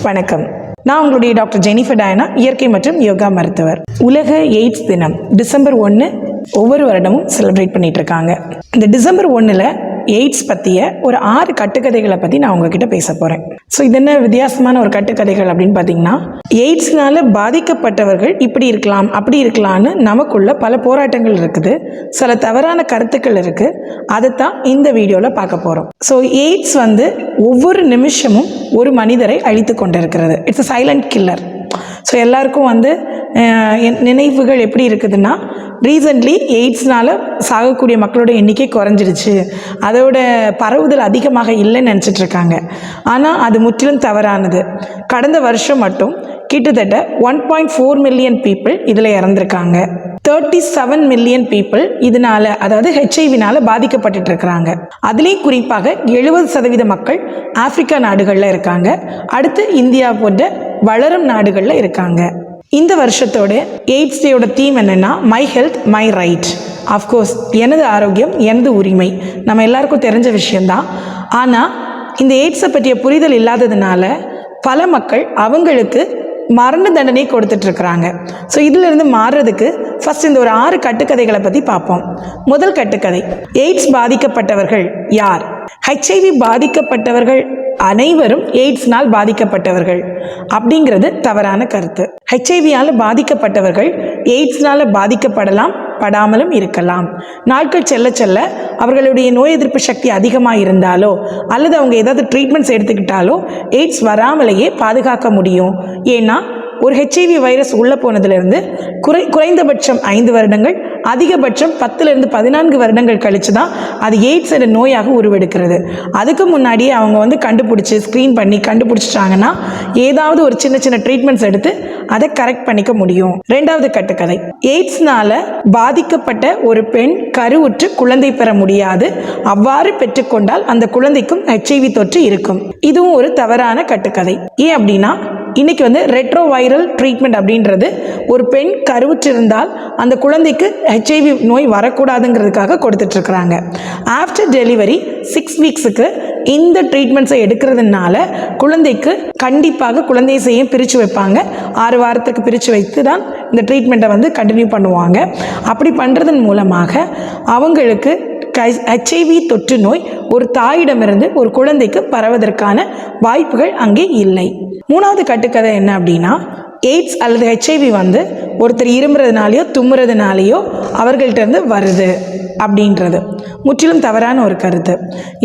வணக்கம். நான் உங்களுடைய டாக்டர் ஜெனிஃபர் டயனா, இயற்கை மற்றும் யோகா மருத்துவர். உலக எய்ட்ஸ் தினம் டிசம்பர் 1 ஒவ்வொரு வருடமும் செலிப்ரேட் பண்ணிட்டு இருக்காங்க. இந்த டிசம்பர் 1ல் எய்ட்ஸ் பற்றிய ஒரு 6 கட்டுக்கதைகளை பற்றி நான் உங்ககிட்ட பேச போகிறேன். ஸோ இது என்ன வித்தியாசமான ஒரு கட்டுக்கதைகள் அப்படின்னு பார்த்தீங்கன்னா, எய்ட்ஸ்னால பாதிக்கப்பட்டவர்கள் இப்படி இருக்கலாம் அப்படி இருக்கலாம்னு நமக்குள்ள பல போராட்டங்கள் இருக்குது, சில தவறான கருத்துக்கள் இருக்குது. அதைத்தான் இந்த வீடியோவில் பார்க்க போகிறோம். ஸோ எய்ட்ஸ் ஒவ்வொரு நிமிஷமும் ஒரு மனிதரை அழித்து கொண்டிருக்கிறது. It's a silent killer. So எல்லாருக்கும் நினைவுகள் எப்படி இருக்குதுன்னா, ரீசன்ட்லி எய்ட்ஸ்னால் சாகக்கூடிய மக்களோட எண்ணிக்கை குறைஞ்சிடுச்சு, அதோட பரவுதல் அதிகமாக இல்லைன்னு நினச்சிட்டு இருக்காங்க. ஆனால் அது முற்றிலும் தவறானது. கடந்த வருஷம் மட்டும் கிட்டத்தட்ட 1.4 மில்லியன் பீப்புள் இதில் இறந்துருக்காங்க. 37 மில்லியன் பீப்புள் இதனால், அதாவது ஹெச்ஐவினால் பாதிக்கப்பட்டு இருக்கிறாங்க. அதுலேயும் குறிப்பாக 70% மக்கள் ஆப்பிரிக்கா நாடுகளில் இருக்காங்க. அடுத்து இந்தியா போன்ற வளரும் நாடுகளில் இருக்காங்க. இந்த வருஷத்தோட எய்ட்ஸ் டேயோட தீம் என்னென்னா, my health my right. Of course எனது ஆரோக்கியம் எனது உரிமை, நம்ம எல்லாருக்கும் தெரிஞ்ச விஷயந்தான். ஆனால் இந்த எய்ட்ஸை பற்றிய புரிதல் இல்லாததுனால பல மக்கள் அவங்களுக்கு மரண தண்டனை கொடுத்துட்ருக்குறாங்க. ஸோ இதிலிருந்து மாறுறதுக்கு ஃபஸ்ட் இந்த ஒரு 6 கட்டுக்கதைகளை பற்றி பார்ப்போம். முதல் கட்டுக்கதை, எய்ட்ஸ் பாதிக்கப்பட்டவர்கள் யார்? ஹெச்ஐவி பாதிக்கப்பட்டவர்கள் அனைவரும் எய்ட்ஸ்னால் பாதிக்கப்பட்டவர்கள் அப்படிங்கிறது தவறான கருத்து. ஹெச்ஐவியால் பாதிக்கப்பட்டவர்கள் எய்ட்ஸ்னால் பாதிக்கப்படலாம், படாமலும் இருக்கலாம். நாட்கள் செல்ல செல்ல அவர்களுடைய நோய் எதிர்ப்பு சக்தி அதிகமாக இருந்தாலோ அல்லது அவங்க ஏதாவது ட்ரீட்மெண்ட்ஸ் எடுத்துக்கிட்டாலோ எய்ட்ஸ் வராமலேயே பாதுகாக்க முடியும். ஏன்னா ஒரு ஹெச்ஐவி வைரஸ் உள்ளே போனதுலேருந்து குறைந்தபட்சம் 5 வருடங்கள், அதிகபட்சம் 10லிருந்து 14 வருடங்கள் கழித்து தான் அது எய்ட்ஸ் என்ற நோயாக உருவெடுக்கிறது. அதுக்கு முன்னாடியே அவங்க கண்டுபிடிச்சி ஸ்க்ரீன் பண்ணி கண்டுபிடிச்சிட்டாங்கன்னா ஏதாவது ஒரு சின்ன சின்ன ட்ரீட்மெண்ட்ஸ் எடுத்து அதை கரெக்ட் பண்ணிக்க முடியும். 2வது கட்டுக்கதை, எய்ட்ஸ்னால பாதிக்கப்பட்ட ஒரு பெண் கருவுற்று குழந்தை பெற முடியாது. அவ்வாறு பெற்றுக்கொண்டால் அந்த குழந்தைக்கும் ஹெச்ஐவி தொற்று இருக்கும். இதுவும் ஒரு தவறான கட்டுக்கதை. ஏன் அப்படின்னா, இன்னைக்கு ரெட்ரோ வைரல் ட்ரீட்மெண்ட் அப்படின்றது ஒரு பெண் கருவுற்றிருந்தால் அந்த குழந்தைக்கு ஹெச்ஐவி நோய் வரக்கூடாதுங்கிறதுக்காக கொடுத்துட்ருக்குறாங்க. ஆஃப்டர் டெலிவரி 6 வீக்ஸுக்கு இந்த ட்ரீட்மெண்ட்ஸை எடுக்கிறதுனால குழந்தைக்கு கண்டிப்பாக குழந்தை செய்யும் பிரித்து வைப்பாங்க. 6 வாரத்துக்கு பிரித்து வைத்து தான் இந்த ட்ரீட்மெண்ட்டை கண்டினியூ பண்ணுவாங்க. அப்படி பண்ணுறதன் மூலமாக அவங்களுக்கு ஹெச்ஐவி தொற்று நோய் ஒரு தாயிடமிருந்து ஒரு குழந்தைக்கு பரவதற்கான வாய்ப்புகள் அங்கே இல்லை. 3வது கட்டுக்கதை என்ன அப்படின்னா, எய்ட்ஸ் அல்லது ஹெச்ஐவி ஒருத்தர் இருமுறதுனாலையோ தும்முறதுனாலையோ அவர்கள்ட்ட வருது அப்படின்றது முற்றிலும் தவறான ஒரு கருத்து.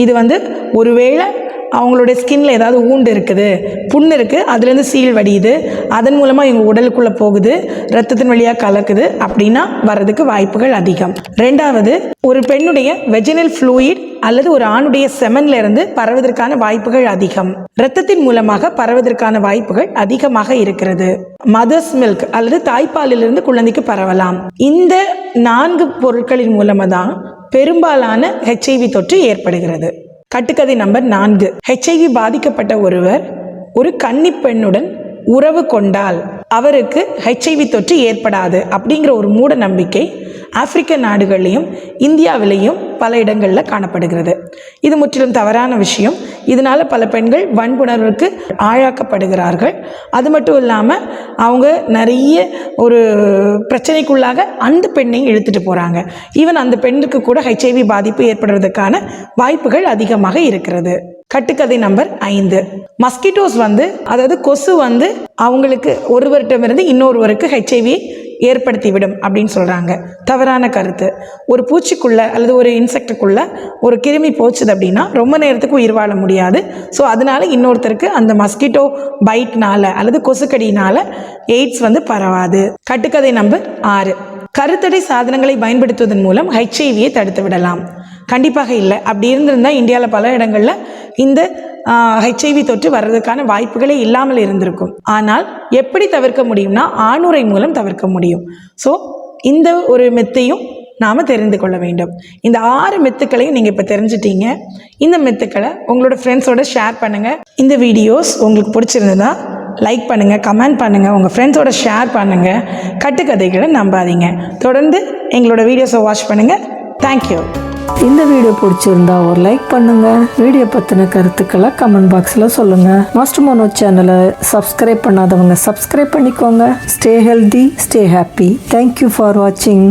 இது ஒருவேளை அவங்களுடைய ஸ்கின்ல ஏதாவது ஊண்டு இருக்குது, புண்ணு இருக்குது, அதுலேருந்து சீல் வடியுது, அதன் மூலமாக இவங்க உடலுக்குள்ளே போகுது, ரத்தத்தின் வழியாக கலக்குது அப்படின்னா வர்றதுக்கு வாய்ப்புகள் அதிகம். 2வது, ஒரு பெண்ணுடைய வெஜினல் ஃப்ளூயிட் அல்லது ஒரு ஆணுடைய செமன்ல இருந்து பரவதற்கான வாய்ப்புகள் அதிகம். இரத்தத்தின் மூலமாக பரவதற்கான வாய்ப்புகள் அதிகமாக இருக்கிறது. மதர்ஸ் மில்க் அல்லது தாய்ப்பாலிலிருந்து குழந்தைக்கு பரவலாம். இந்த 4 பொருட்களின் மூலமாக தான் பெரும்பாலான ஹெச்ஐவி தொற்று ஏற்படுகிறது. கட்டுக்கதை நம்பர் 4, ஹெச்ஐவி பாதிக்கப்பட்ட ஒருவர் ஒரு கன்னிப் பெண்ணுடன் உறவு கொண்டால் அவருக்கு ஹெச்ஐவி தொற்று ஏற்படாது அப்படிங்கிற ஒரு மூட நம்பிக்கை ஆப்பிரிக்க நாடுகள்லையும் இந்தியாவிலையும் பல இடங்களில் காணப்படுகிறது. இது முற்றிலும் தவறான விஷயம். இதனால் பல பெண்கள் வன்புணர்வுக்கு ஆளாக்கப்படுகிறார்கள். அது மட்டும் இல்லாமல் அவங்க நிறைய ஒரு பிரச்சனைக்குள்ளாக அந்த பெண்ணையும் இழுத்துட்டு போகிறாங்க. ஈவன் அந்த பெண்ணுக்கு கூட ஹெச்ஐவி பாதிப்பு ஏற்படுவதற்கான வாய்ப்புகள் அதிகமாக இருக்கிறது. கட்டுக்கதை நம்பர் 5, மஸ்கிட்டோஸ் அதாவது கொசு அவங்களுக்கு ஒருவரிடமிருந்து இன்னொருவருக்கு ஹெச்ஐவி ஏற்படுத்திவிடும் அப்படின்னு சொல்கிறாங்க. தவறான கருத்து. ஒரு பூச்சிக்குள்ள அல்லது ஒரு இன்செக்டுக்குள்ள ஒரு கிருமி போச்சுது அப்படின்னா ரொம்ப நேரத்துக்கு உயிர் வாழ முடியாது. ஸோ அதனால இன்னொருத்தருக்கு அந்த மஸ்கிட்டோ பைட்னால அல்லது கொசுக்கடியினால எய்ட்ஸ் பரவாது. கட்டுக்கதை நம்பர் 6, கருத்தடை சாதனங்களை பயன்படுத்துவதன் மூலம் ஹெச்ஐவியை தடுத்து விடலாம். கண்டிப்பாக இல்லை. அப்படி இருந்திருந்தால் இந்தியாவில் பல இடங்களில் இந்த ஹெச்ஐவி தொற்று வர்றதுக்கான வாய்ப்புகளே இல்லாமல் இருந்திருக்கும். ஆனால் எப்படி தவிர்க்க முடியும்னா, ஆணுறை மூலம் தவிர்க்க முடியும். ஸோ இந்த ஒரு மெத்தையும் நாம் தெரிந்து கொள்ள வேண்டும். இந்த 6 மெத்துக்களையும் நீங்கள் இப்போ தெரிஞ்சிட்டீங்க. இந்த மெத்துக்களை உங்களோட ஃப்ரெண்ட்ஸோடு ஷேர் பண்ணுங்கள். இந்த வீடியோஸ் உங்களுக்கு பிடிச்சிருந்ததா லைக் பண்ணுங்கள், கமெண்ட் பண்ணுங்கள், உங்கள் ஃப்ரெண்ட்ஸோட ஷேர் பண்ணுங்கள். கட்டுக்கதைகளை நம்பாதீங்க. தொடர்ந்து எங்களோட வீடியோஸை வாட்ச் பண்ணுங்கள். தேங்க்யூ. இந்த வீடியோ பிடிச்சிருந்தா ஒரு லைக் பண்ணுங்க. வீடியோ பற்றின கருத்துக்களை கமெண்ட் பாக்ஸில் சொல்லுங்க. மாஸ்டர் மனோஜ் சேனலை சப்ஸ்கிரைப் பண்ணாதவங்க சப்ஸ்கிரைப் பண்ணிக்கோங்க. Stay healthy, stay happy. Thank you for வாட்சிங்.